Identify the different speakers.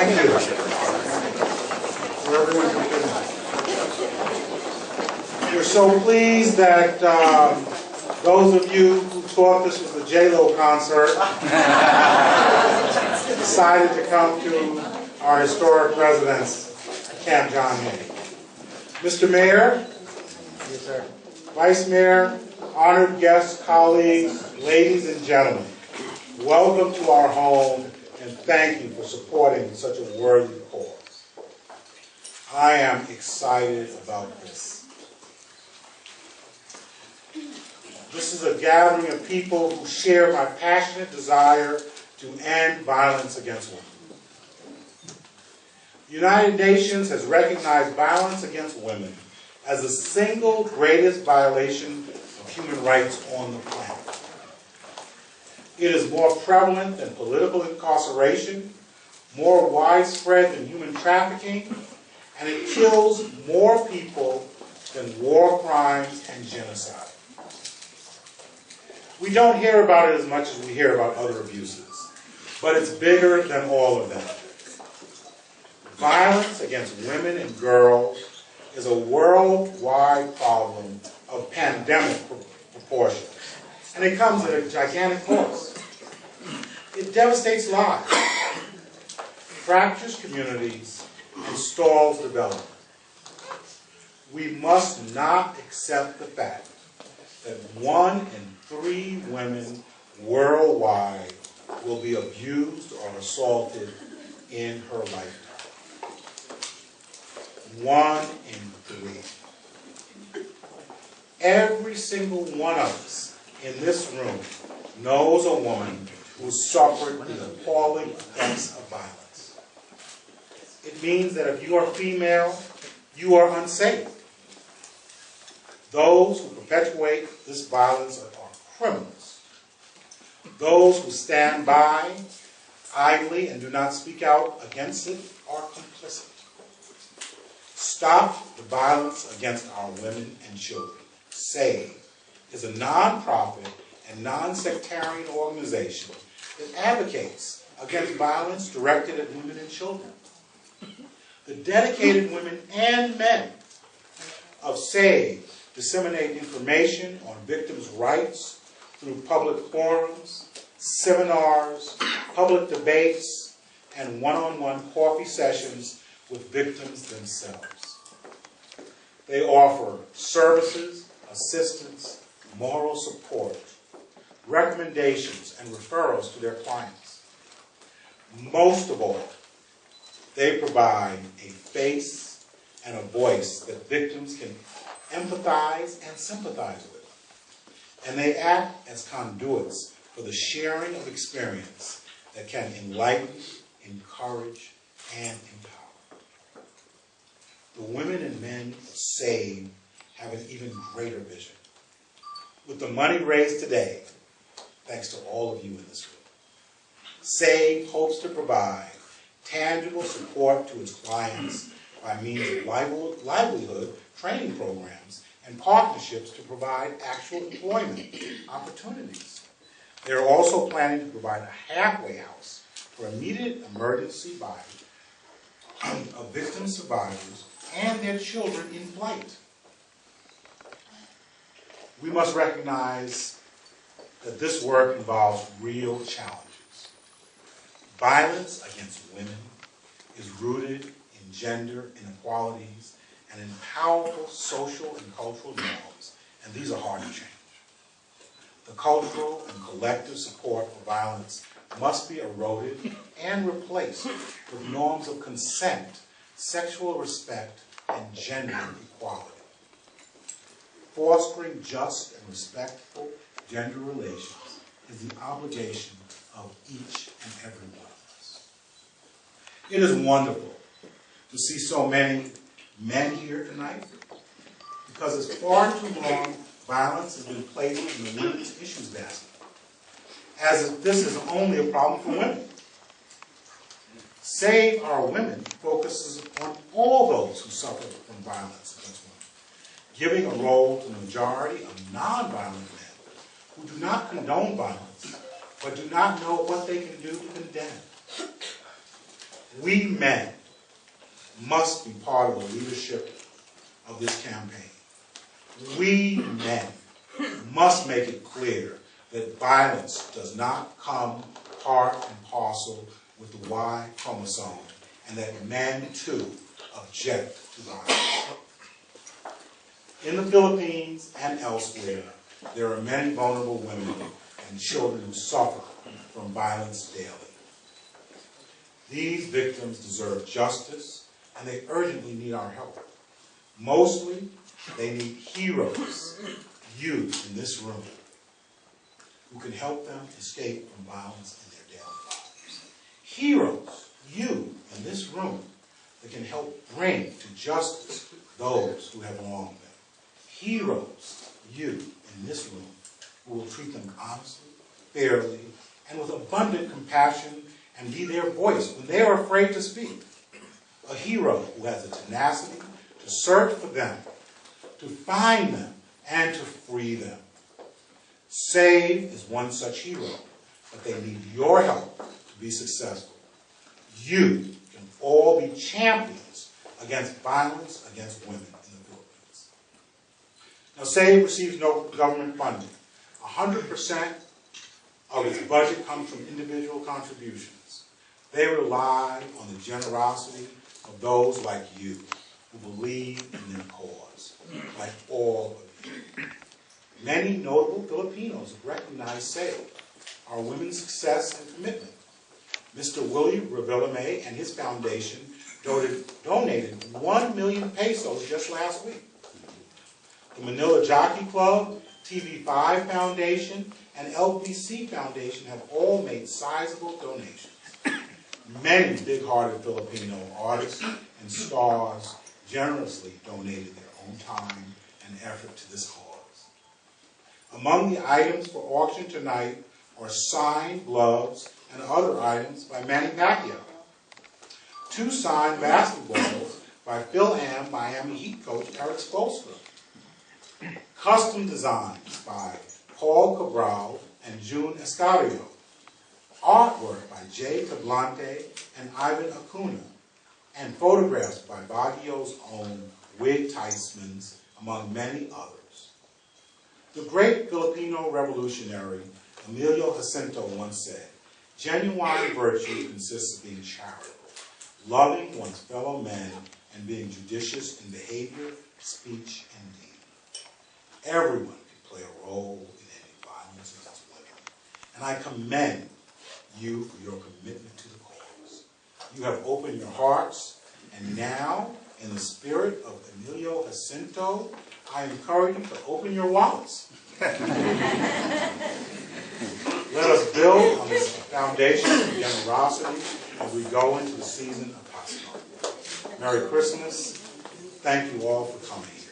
Speaker 1: Thank you. We're so pleased that those of you who thought this was a J-Lo concert decided to come to our historic residence, Camp John Hay. Mr. Mayor, yes, sir. Vice Mayor, honored guests, colleagues, ladies and gentlemen, welcome to our home and thank you for supporting such a worthy cause. I am excited about this. This is a gathering of people who share my passionate desire to end violence against women. The United Nations has recognized violence against women as the single greatest violation of human rights on the planet. It is more prevalent than political incarceration, more widespread than human trafficking, and it kills more people than war crimes and genocide. We don't hear about it as much as we hear about other abuses, but it's bigger than all of them. Violence against women and girls is a worldwide problem of pandemic proportions, and it comes at a gigantic cost. It devastates lives, fractures communities, and stalls development. We must not accept the fact that 1 in 3 women worldwide will be abused or assaulted in her lifetime. 1 in 3. Every single one of us in this room knows a woman who suffered the appalling effects of violence. It means that if you are female, you are unsafe. Those who perpetuate this violence are criminals. Those who stand by idly and do not speak out against it are complicit. Stop the Violence Against Our Women and Children, SAVE, is a nonprofit and non-sectarian organization that advocates against violence directed at women and children. The dedicated women and men of SAVE disseminate information on victims' rights through public forums, seminars, public debates, and one-on-one coffee sessions with victims themselves. They offer services, assistance, moral support, recommendations, and referrals to their clients. Most of all, they provide a face and a voice that victims can empathize and sympathize with. And they act as conduits for the sharing of experience that can enlighten, encourage, and empower. The women and men of SAVE have an even greater vision. With the money raised today, thanks to all of you in this room, SAVE hopes to provide tangible support to its clients by means of livelihood training programs and partnerships to provide actual employment opportunities. They are also planning to provide a halfway house for immediate emergency buy of victim survivors and their children in flight. We must recognize that this work involves real challenges. Violence against women is rooted in gender inequalities and in powerful social and cultural norms, and these are hard to change. The cultural and collective support for violence must be eroded and replaced with norms of consent, sexual respect, and gender equality. Fostering just and respectful gender relations is the obligation of each and every one of us. It is wonderful to see so many men here tonight, because it's far too long violence has been placed in the women's issues basket, as if this is only a problem for women. Save Our Women focuses on all those who suffer from violence against women, giving a role to the majority of nonviolent men who do not condone violence, but do not know what they can do to condemn. We men must be part of the leadership of this campaign. We men must make it clear that violence does not come part and parcel with the Y chromosome, and that men, too, object to violence. In the Philippines and elsewhere, there are many vulnerable women and children who suffer from violence daily. These victims deserve justice, and they urgently need our help. Mostly, they need heroes, you in this room, who can help them escape from violence in their daily lives. Heroes, you in this room, that can help bring to justice those who have wronged them. Heroes, you in this room, who will treat them honestly, fairly, and with abundant compassion, and be their voice when they are afraid to speak. A hero who has the tenacity to search for them, to find them, and to free them. SAVE is one such hero, but they need your help to be successful. You can all be champions against violence against women in the Philippines. Now, SAVE receives no government funding. 100% of its budget comes from individual contributions. They rely on the generosity of those like you who believe in their cause, like all of you. Many notable Filipinos have recognized SAVE, our women's success and commitment. Mr. Willie Revillame and his foundation donated 1 million pesos just last week. The Manila Jockey Club, TV5 Foundation, and LPC Foundation have all made sizable donations. Many big-hearted Filipino artists and stars generously donated their own time and effort to this cause. Among the items for auction tonight are signed gloves and other items by Manny Pacquiao. 2 signed basketballs by Phil Am Miami Heat coach Eric Spoelstra. Custom designs by Paul Cabral and Jun Marcelo. Artwork by Jay Tablante and Ivan Acuna. And photographs by Baguio's own Wig Tysmans, among many others. The great Filipino revolutionary Emilio Jacinto once said, "Genuine virtue consists of being charitable, loving one's fellow men, and being judicious in behavior, speech, and deed." Everyone can play a role in ending violence against women, and I commend you for your commitment to the cause. You have opened your hearts, and now, in the spirit of Emilio Jacinto, I encourage you to open your wallets. Let us build on this foundation of generosity as we go into the season of Pasko. Merry Christmas. Thank you all for coming.